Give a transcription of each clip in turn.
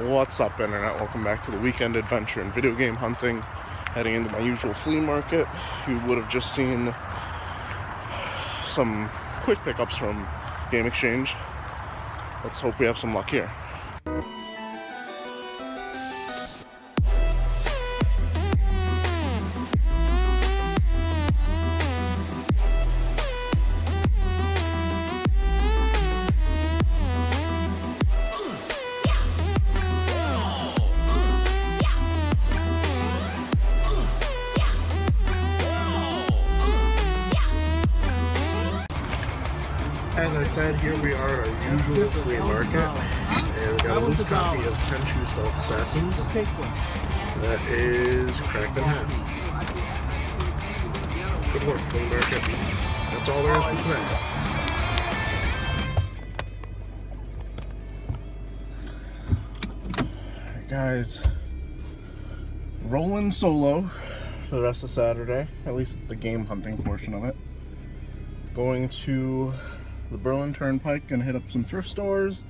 What's up, internet? Welcome back to the weekend adventure in video game hunting. Heading into my usual flea market. You would have just seen some quick pickups from Game Exchange. Let's hope we have some luck here. As I said, here we are at our usual flea market, and we got a loose copy of Tenchu Stealth Assassins. That is cracked in half. Good work, flea market. That's all there is for today. Alright guys, rolling solo for the rest of Saturday, at least the game hunting portion of it. Going to the Berlin Turnpike and hit up some thrift stores,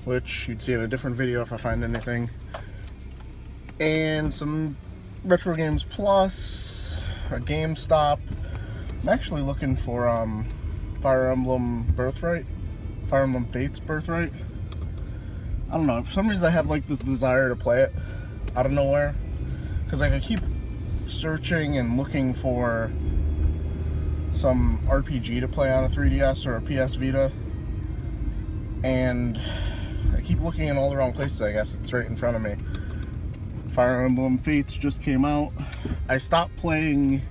which you'd see in a different video if I find anything, and some Retro Games Plus, a GameStop. I'm actually looking for Fire Emblem Fates Birthright. I don't know, for some reason I have like this desire to play it out of nowhere, because like I keep searching and looking for some RPG to play on a 3DS or a PS Vita, and I keep looking in all the wrong places. I guess it's right in front of me. Fire Emblem Fates just came out. I stopped playing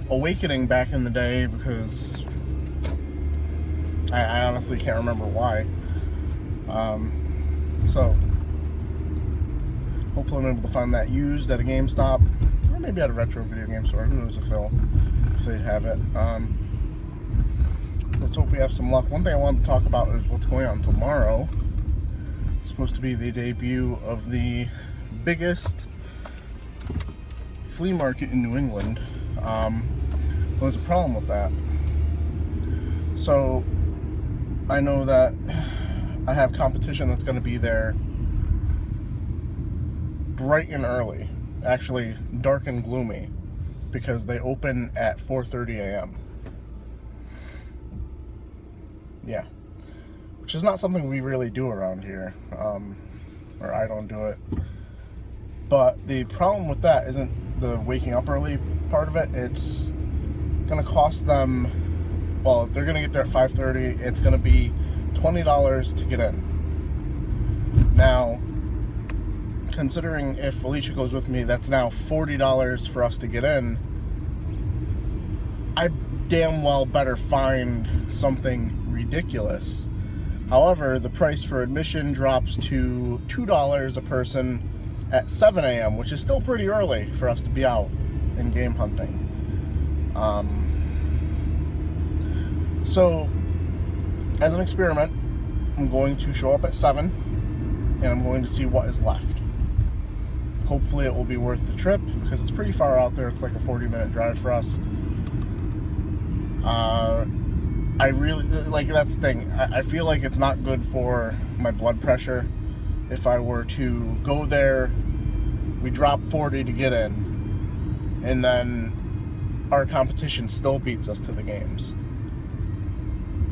Awakening back in the day because I honestly can't remember why. So hopefully I'm able to find that used at a GameStop, or maybe at a retro video game store. Who knows if they'd have it. Let's hope we have some luck. One thing I wanted to talk about is what's going on tomorrow. It's supposed to be the debut of the biggest flea market in New England. There's a problem with that. So I know that I have competition that's going to be there bright and early, actually dark and gloomy, because they open at 4:30 a.m. Yeah, which is not something we really do around here, or I don't do it. But the problem with that isn't the waking up early part of it. It's gonna cost them, well, if they're gonna get there at 5:30, it's gonna be $20 to get in. Now, considering if Alicia goes with me, that's now $40 for us to get in. I damn well better find something ridiculous. However, the price for admission drops to $2 a person at 7 a.m., which is still pretty early for us to be out in game hunting. So, as an experiment, I'm going to show up at 7, and I'm going to see what is left. Hopefully it will be worth the trip, because it's pretty far out there. It's like a 40-minute drive for us. I really, like, that's the thing. I feel like it's not good for my blood pressure if I were to go there, we drop 40 to get in, and then our competition still beats us to the games.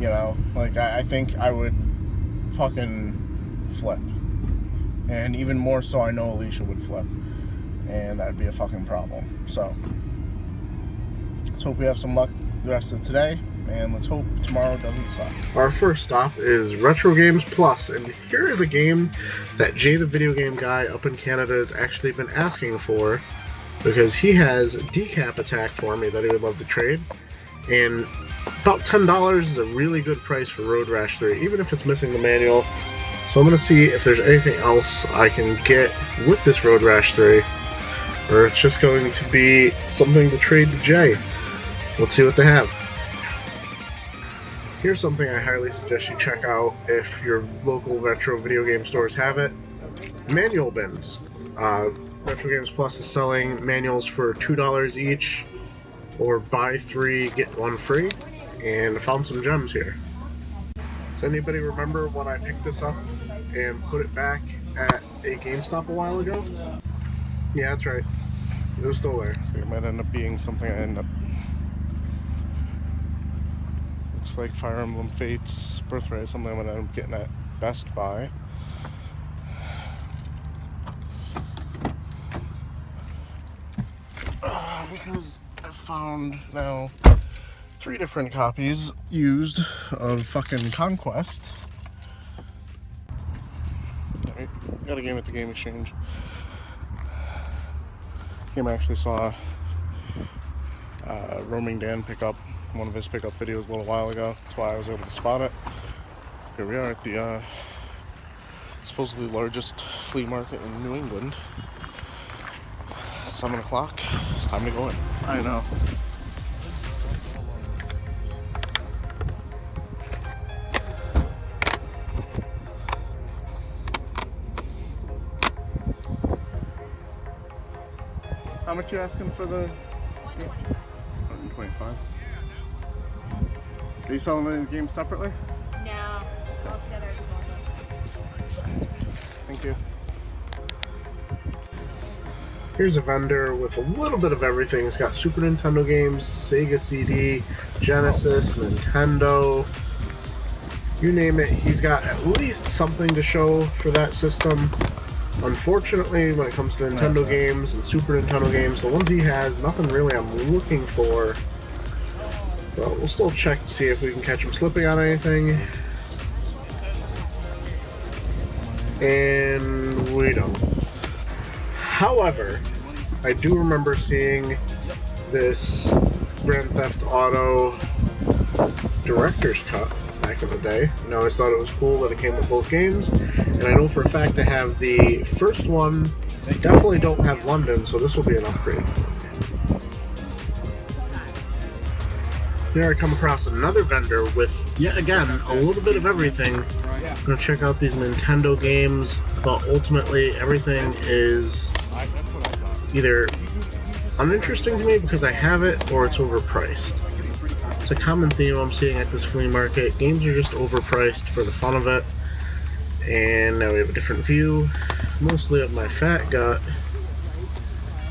You know, like, I think I would fucking flip. And even more so, I know Alicia would flip. And that'd be a fucking problem. So, let's hope we have some luck the rest of today. And let's hope tomorrow doesn't suck. Our first stop is Retro Games Plus. And here is a game that Jay the Video Game Guy up in Canada has actually been asking for, because he has Decap Attack for me that he would love to trade. And about $10 is a really good price for Road Rash 3, even if it's missing the manual. So I'm going to see if there's anything else I can get with this Road Rash 3, or it's just going to be something to trade to Jay. Let's see what they have. Here's something I highly suggest you check out if your local retro video game stores have it. Manual bins. Retro Games Plus is selling manuals for $2 each, or buy 3, get 1 free, and I found some gems here. Does anybody remember when I picked this up and put it back at a GameStop a while ago. Yeah, that's right. It was still there. So it might end up being something I end up... Looks like Fire Emblem Fates Birthright is something I'm going to end up getting at Best Buy. Because I found now 3 different copies used of fucking Conquest. I got a game at the Game Exchange. Game I actually saw Roaming Dan pick up one of his pickup videos a little while ago. That's why I was able to spot it. Here we are at the supposedly largest flea market in New England. 7 o'clock. It's time to go in. I know. How much you asking for the? 125. Are you selling the games separately? No, all together as a bundle. Thank you. Here's a vendor with a little bit of everything. It's got Super Nintendo games, Sega CD, Genesis, Nintendo, you name it. He's got at least something to show for that system. Unfortunately, when it comes to Nintendo games and Super Nintendo games, the ones he has, nothing really I'm looking for. But we'll still check to see if we can catch him slipping on anything. And we don't. However, I do remember seeing this Grand Theft Auto Director's Cut back in the day, and I always thought it was cool that it came with both games. And I know for a fact I have the first one. They definitely don't have London, so this will be an upgrade. Here I come across another vendor with, yet again, a little bit of everything. I'm going to check out these Nintendo games, but ultimately everything is either uninteresting to me because I have it, or it's overpriced. It's a common theme I'm seeing at this flea market. Games are just overpriced for the fun of it. And now we have a different view, mostly of my fat gut.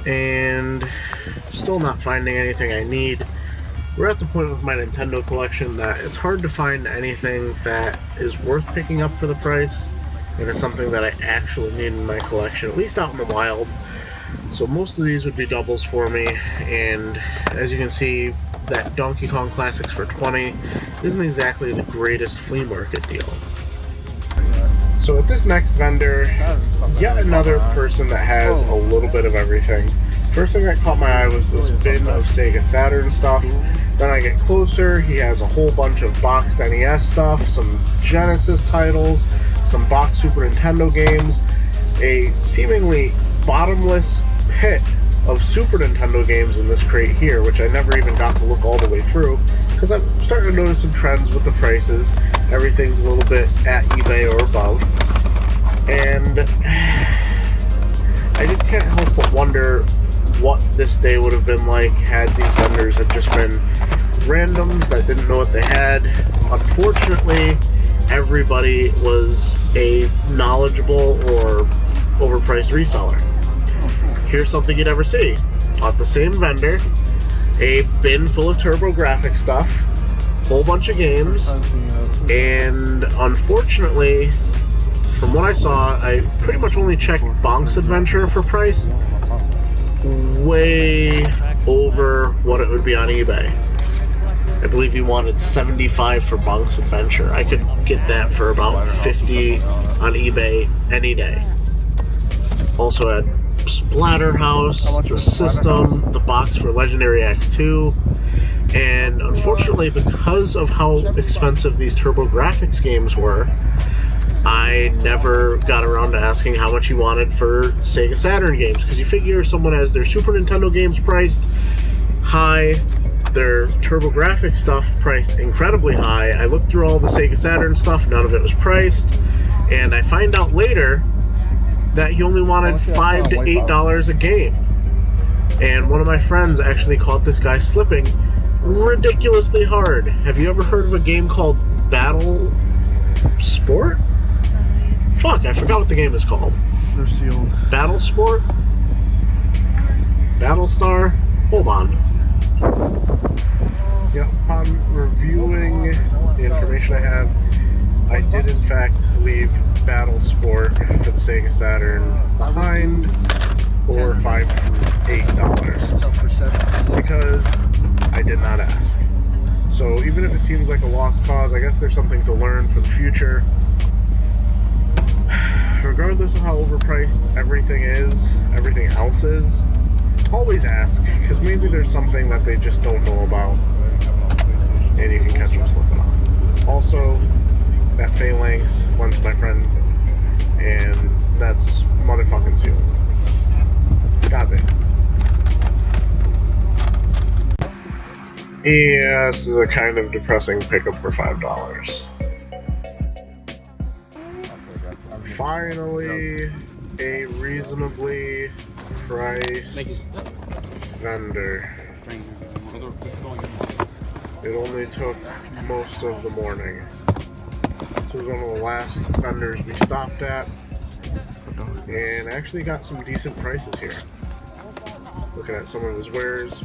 And still not finding anything I need. We're at the point with my Nintendo collection that it's hard to find anything that is worth picking up for the price and is something that I actually need in my collection, at least out in the wild. So most of these would be doubles for me, and as you can see, that Donkey Kong Classics for 20 isn't exactly the greatest flea market deal. So at this next vendor, yet another person that has a little bit of everything. First thing that caught my eye was this bin of Sega Saturn stuff. Then I get closer, he has a whole bunch of boxed NES stuff, some Genesis titles, some boxed Super Nintendo games, a seemingly bottomless pit of Super Nintendo games in this crate here, which I never even got to look all the way through, because I'm starting to notice some trends with the prices. Everything's a little bit at eBay or above. And I just can't help but wonder what this day would have been like had these vendors have just been randoms that didn't know what they had. Unfortunately, everybody was a knowledgeable or overpriced reseller. Here's something you never see. At the same vendor, a bin full of TurboGrafx stuff, whole bunch of games, and unfortunately, from what I saw, I pretty much only checked Bonk's Adventure for price, way over what it would be on eBay. I believe he wanted $75 for Bonk's Adventure. I could get that for about $50 on eBay any day. Also had Splatterhouse, the system, the box for Legendary X2, and unfortunately, because of how expensive these TurboGrafx games were, I never got around to asking how much he wanted for Sega Saturn games, because you figure someone has their Super Nintendo games priced high, their TurboGrafx stuff priced incredibly high. I looked through all the Sega Saturn stuff, none of it was priced, and I find out later that he only wanted $5 to $8 a game. And one of my friends actually caught this guy slipping ridiculously hard. Have you ever heard of a game called Battle Sport? Fuck, I forgot what the game is called. They're sealed. Battle Sport? Battlestar? Hold on. Yeah, upon reviewing the information I have, I did in fact leave Battle Sport for the Sega Saturn behind for $5 to $8 It's up for 7. because I did not ask. So even if it seems like a lost cause, I guess there's something to learn for the future. Regardless of how overpriced everything else is, always ask, because maybe there's something that they just don't know about, and you can catch them slipping on. Also, that phalanx went to my friend, and that's motherfucking sealed. God damn. Yeah, this is a kind of depressing pickup for $5. Finally, a reasonably priced vendor. It only took most of the morning. This was one of the last vendors we stopped at, and actually got some decent prices here. Looking at some of his wares,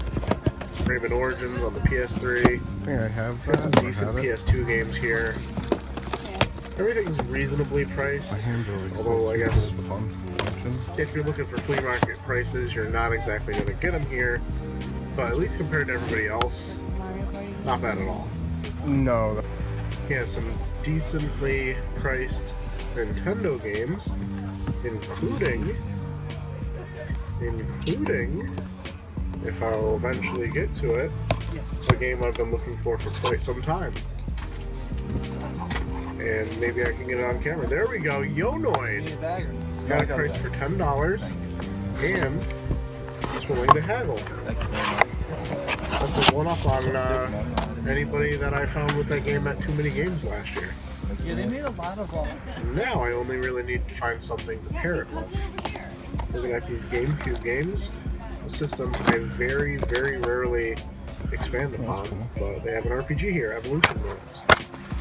Rayman Origins on the PS3. I think I have Got some decent PS2 games here. Everything's reasonably priced, although I guess if you're looking for flea market prices, you're not exactly going to get them here, but at least compared to everybody else, not bad at all. No. He has some decently priced Nintendo games, including, if I'll eventually get to it, a game I've been looking for quite some time. And maybe I can get it on camera. There we go, Yonoid! It's got a price for $10, and he's willing to haggle. That's a one-up on anybody that I found with that game at Too Many Games last year. Yeah, they made a lot of Now I only really need to find something to pair it with. Looking at these GameCube games, a system I very, very rarely expand upon, but they have an RPG here, Evolution Modes.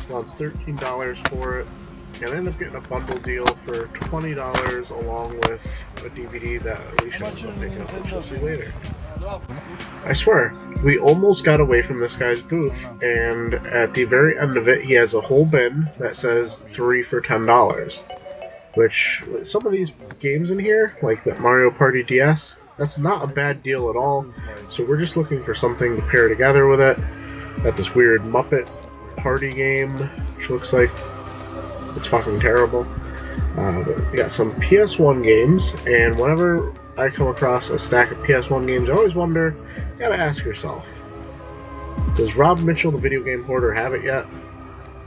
Well, it's $13 for it, and I ended up getting a bundle deal for $20 along with a DVD that Alicia ends up picking up, which you'll see later. I swear, we almost got away from this guy's booth, and at the very end of it, he has a whole bin that says 3 for $10. Which, some of these games in here, like that Mario Party DS, that's not a bad deal at all. So we're just looking for something to pair together with it. Got this weird Muppet party game, which looks like it's fucking terrible. But we got some PS1 games, and whenever I come across a stack of PS1 games, I always wonder, you gotta ask yourself, does Rob Mitchell, the video game hoarder, have it yet?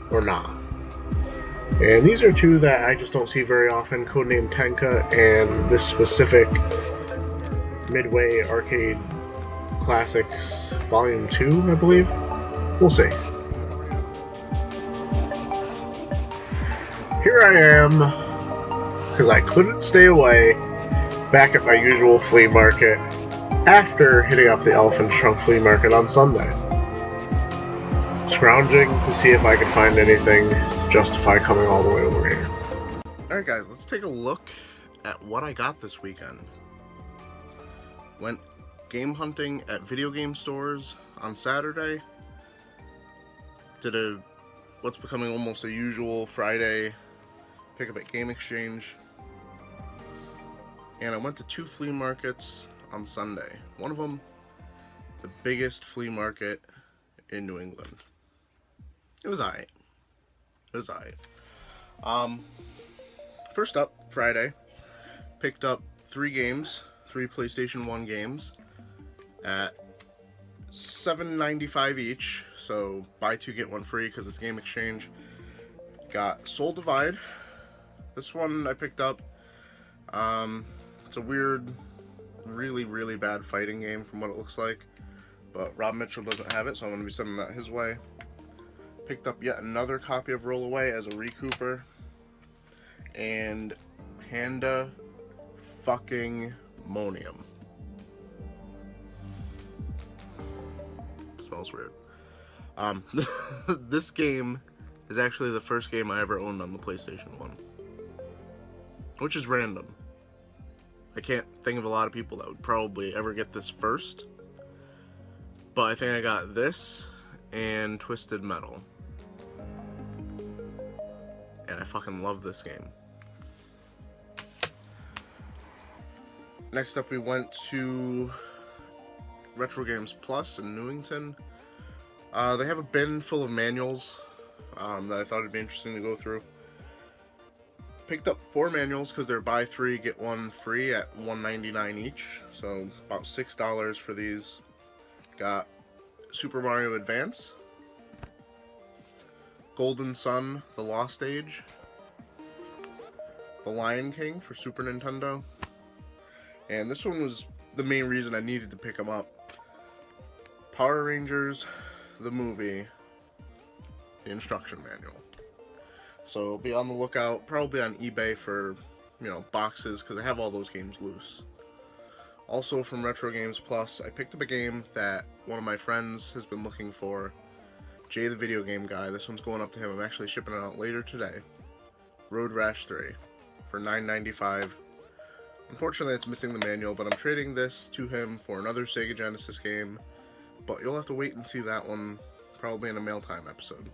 Or not? And these are two that I just don't see very often, Codename Tenka and this specific Midway Arcade Classics Volume 2, I believe. We'll see. Here I am, because I couldn't stay away, back at my usual flea market, after hitting up the Elephant Trunk Flea Market on Sunday. Scrounging to see if I could find anything to justify coming all the way over here. Alright guys, let's take a look at what I got this weekend. Went game hunting at video game stores on Saturday. Did what's becoming almost a usual Friday pick up at Game Exchange. And I went to 2 flea markets on Sunday. One of them, the biggest flea market in New England. It was alright. First up, Friday, picked up 3 PlayStation 1 games at $7.95 each. So buy 2 get 1 free because it's Game Exchange. Got Soul Divide. This one I picked up. It's a weird, really, really bad fighting game from what it looks like. But Rob Mitchell doesn't have it, so I'm going to be sending that his way. Picked up yet another copy of Roll Away as a recouper. And Pandemonium. Smells weird. This game is actually the first game I ever owned on the PlayStation 1. Which is random. I can't think of a lot of people that would probably ever get this first. But I think I got this and Twisted Metal. And I fucking love this game. Next up we went to Retro Games Plus in Newington. They have a bin full of manuals that I thought it'd be interesting to go through. Picked up 4 manuals because they're buy 3 get 1 free at $1.99 each, so about $6 for these. Got Super Mario Advance, Golden Sun: The Lost Age, The Lion King for Super Nintendo, and this one was the main reason I needed to pick them up. Power Rangers, the movie, the instruction manual. So be on the lookout, probably on eBay for, boxes, because I have all those games loose. Also from Retro Games Plus, I picked up a game that one of my friends has been looking for, Jay the Video Game Guy. This one's going up to him. I'm actually shipping it out later today. Road Rash 3 for $9.95. Unfortunately, it's missing the manual, but I'm trading this to him for another Sega Genesis game. But you'll have to wait and see that one, probably in a mail time episode.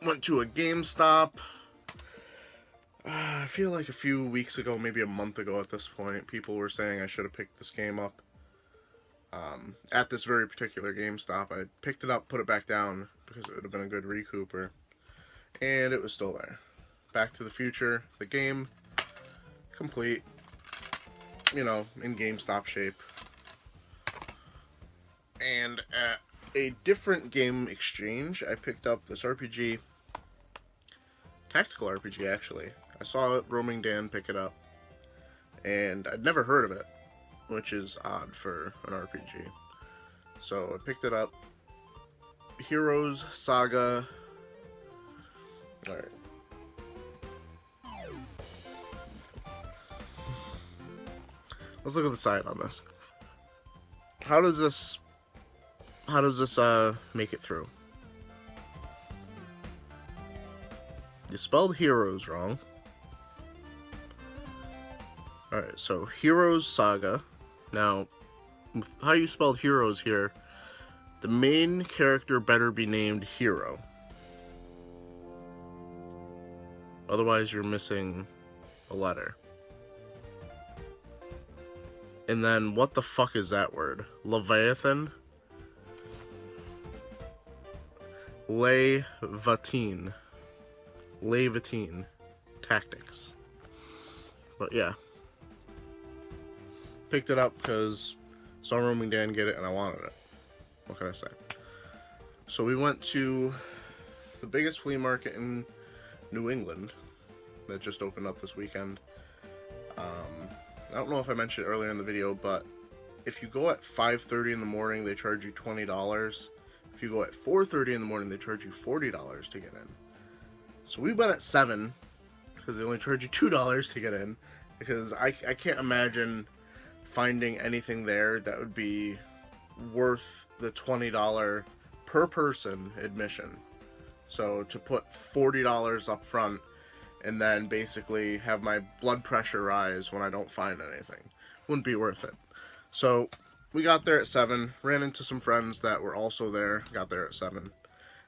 Went to a GameStop. I feel like a few weeks ago, maybe a month ago at this point, people were saying I should have picked this game up. At this very particular GameStop, I picked it up, put it back down, because it would have been a good recouper. And it was still there. Back to the Future, the game, complete, in GameStop shape. And at a different game exchange, I picked up this RPG, tactical RPG actually. I saw it, Roaming Dan pick it up, and I'd never heard of it, which is odd for an RPG. So I picked it up. Heroes Saga. Alright. Let's look at the side on this. How does this make it through? You spelled heroes wrong. Alright, so Heroes Saga. Now, with how you spelled heroes here, the main character better be named Hero. Otherwise, you're missing a letter. And then, what the fuck is that word? Leviathan? Levatine Tactics. But yeah. Picked it up because saw Roaming Dan get it and I wanted it. What can I say? So we went to the biggest flea market in New England that just opened up this weekend. I don't know if I mentioned it earlier in the video, but if you go at 5:30 in the morning, they charge you $20. If you go at 4:30 in the morning, they charge you $40 to get in. So we went at 7 because they only charge you $2 to get in, because I can't imagine finding anything there that would be worth the $20 per person admission. So to put $40 up front and then basically have my blood pressure rise when I don't find anything wouldn't be worth it. So we got there at 7, ran into some friends that were also there, got there at 7.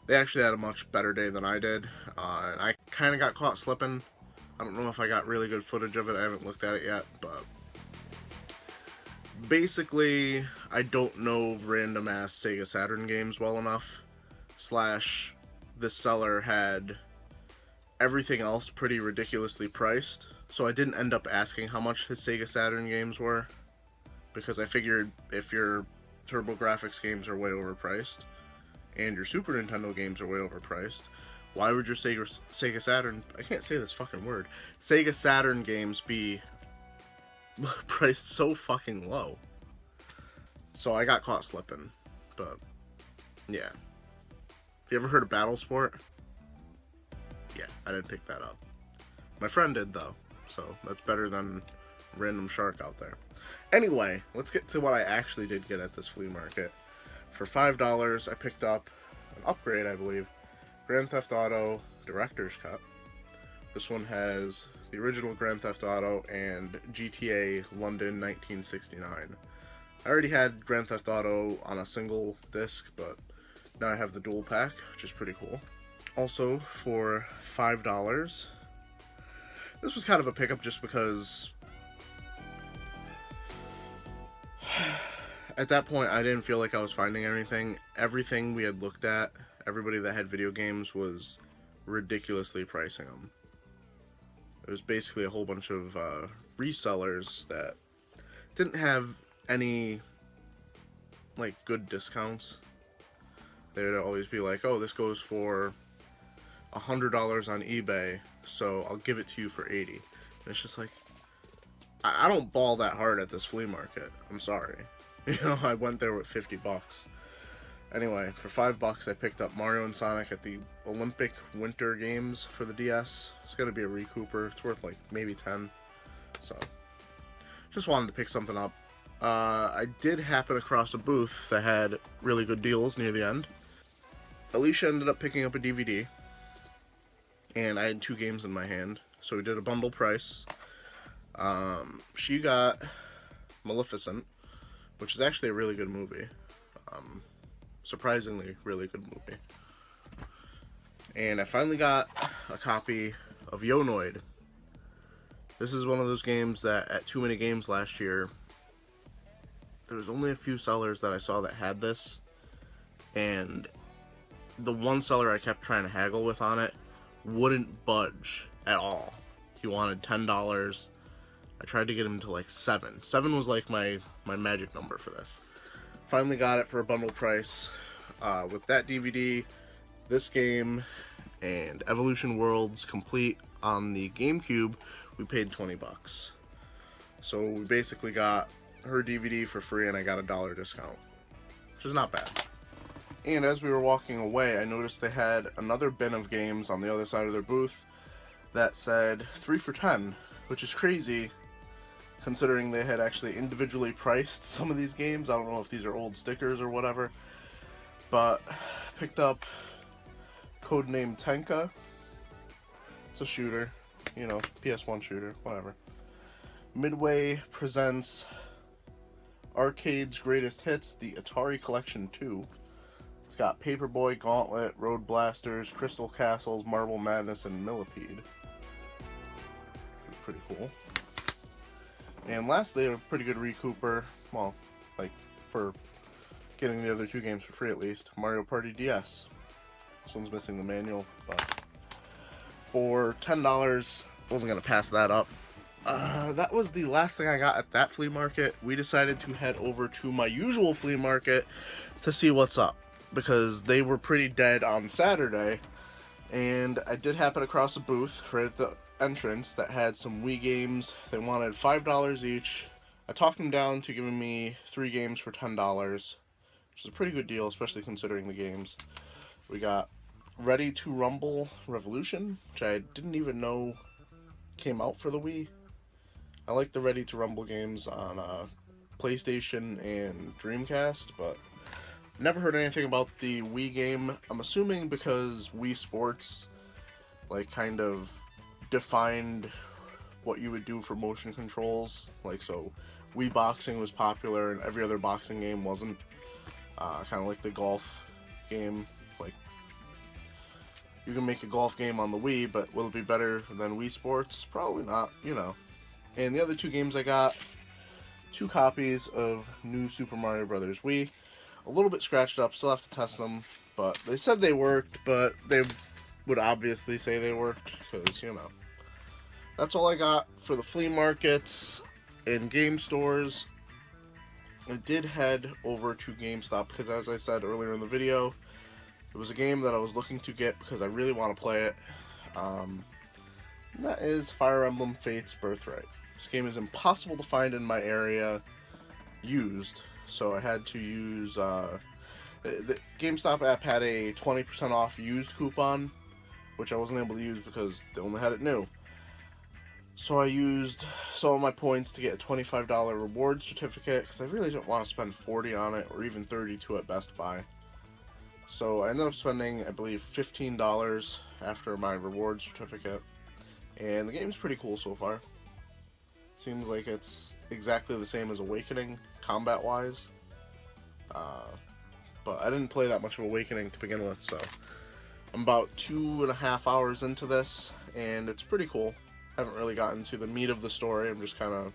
They actually had a much better day than I did, and I kind of got caught slipping. I don't know if I got really good footage of it, I haven't looked at it yet, but basically, I don't know random ass Sega Saturn games well enough, / this seller had everything else pretty ridiculously priced, so I didn't end up asking how much his Sega Saturn games were, because I figured if your TurboGrafx games are way overpriced, and your Super Nintendo games are way overpriced, why would your Sega Saturn, I can't say this fucking word, Sega Saturn games be priced so fucking low? So I got caught slipping, but yeah. Have you ever heard of Battle Sport? Yeah, I didn't pick that up. My friend did though, so that's better than random shark out there. Anyway, let's get to what I actually did get at this flea market. For $5, I picked up an upgrade, I believe, Grand Theft Auto Director's Cut. This one has the original Grand Theft Auto and GTA London 1969. I already had Grand Theft Auto on a single disc, but now I have the dual pack, which is pretty cool. Also, for $5, this was kind of a pickup just because at that point I didn't feel like I was finding anything. Everything we had looked at, everybody that had video games was ridiculously pricing them. It was basically a whole bunch of resellers that didn't have any like good discounts. They would always be like, oh, this goes for $100 on eBay, so I'll give it to you for $80. And it's just like, I don't ball that hard at this flea market. I'm sorry. You know, I went there with $50. Anyway, for $5 I picked up Mario and Sonic at the Olympic Winter Games for the DS. It's gonna be a recouper. It's worth like maybe 10. So, just wanted to pick something up. I did happen across a booth that had really good deals near the end. Alicia ended up picking up a DVD, and I had 2 games in my hand, so we did a bundle price. She got Maleficent, which is actually a really good movie. Surprisingly really good movie. And I finally got a copy of Yonoid. This is one of those games that at Too Many Games last year, there was only a few sellers that I saw that had this, and the one seller I kept trying to haggle with on it wouldn't budge at all. He wanted $10. I tried to get him to like 7. 7 was like my magic number for this. Finally got it for a bundle price. With that DVD, this game, and Evolution Worlds Complete on the GameCube, we paid $20. So we basically got her DVD for free, and I got a $1 discount, which is not bad. And as we were walking away, I noticed they had another bin of games on the other side of their booth that said 3 for $10, which is crazy considering they had actually individually priced some of these games. I don't know if these are old stickers or whatever, but picked up Codename Tenka. It's a shooter, you know, PS1 shooter, whatever. Midway presents Arcade's Greatest Hits, the Atari Collection 2. It's got Paperboy, Gauntlet, Road Blasters, Crystal Castles, Marble Madness, and Millipede. Pretty cool. And lastly, a pretty good recouper, well, like, for getting the other 2 games for free at least, Mario Party DS. This one's missing the manual, but for $10, wasn't going to pass that up. That was the last thing I got at that flea market. We decided to head over to my usual flea market to see what's up, because they were pretty dead on Saturday, and I did happen across a booth right at the entrance that had some Wii games. They wanted $5 each. I talked them down to giving me 3 games for $10, which is a pretty good deal, especially considering the games. We got Ready to Rumble Revolution, which I didn't even know came out for the Wii. I like the Ready to Rumble games on PlayStation and Dreamcast, but never heard anything about the Wii game. I'm assuming because Wii Sports like kind of defined what you would do for motion controls. Like, so Wii Boxing was popular and every other boxing game wasn't. Kind of like the golf game. Like, you can make a golf game on the Wii, but will it be better than Wii Sports? Probably not, you know. And the other 2 games I got, 2 copies of New Super Mario Bros. Wii. A little bit scratched up, still have to test them, but they said they worked, but they would obviously say they worked, because, you know. That's all I got for the flea markets and game stores. I did head over to GameStop, because as I said earlier in the video, it was a game that I was looking to get because I really want to play it. And that is Fire Emblem Fates Birthright. This game is impossible to find in my area used, so I had to use, the GameStop app had a 20% off used coupon, which I wasn't able to use because they only had it new. So I used some of my points to get a $25 reward certificate, because I really didn't want to spend $40 on it, or even $32 at Best Buy. So I ended up spending, I believe, $15 after my reward certificate, and the game's pretty cool so far. Seems like it's exactly the same as Awakening, combat-wise. But I didn't play that much of Awakening to begin with, so I'm about 2.5 hours into this, and it's pretty cool. Haven't really gotten to the meat of the story. I'm just kind of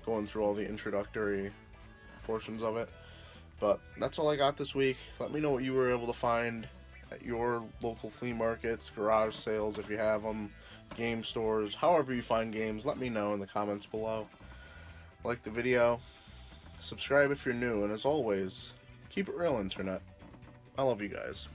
going through all the introductory portions of it. But that's all I got this week. Let me know what you were able to find at your local flea markets, garage sales if you have them, game stores, however you find games. Let me know in the comments below. Like the video, subscribe if you're new, and as always, keep it real, Internet. I love you guys.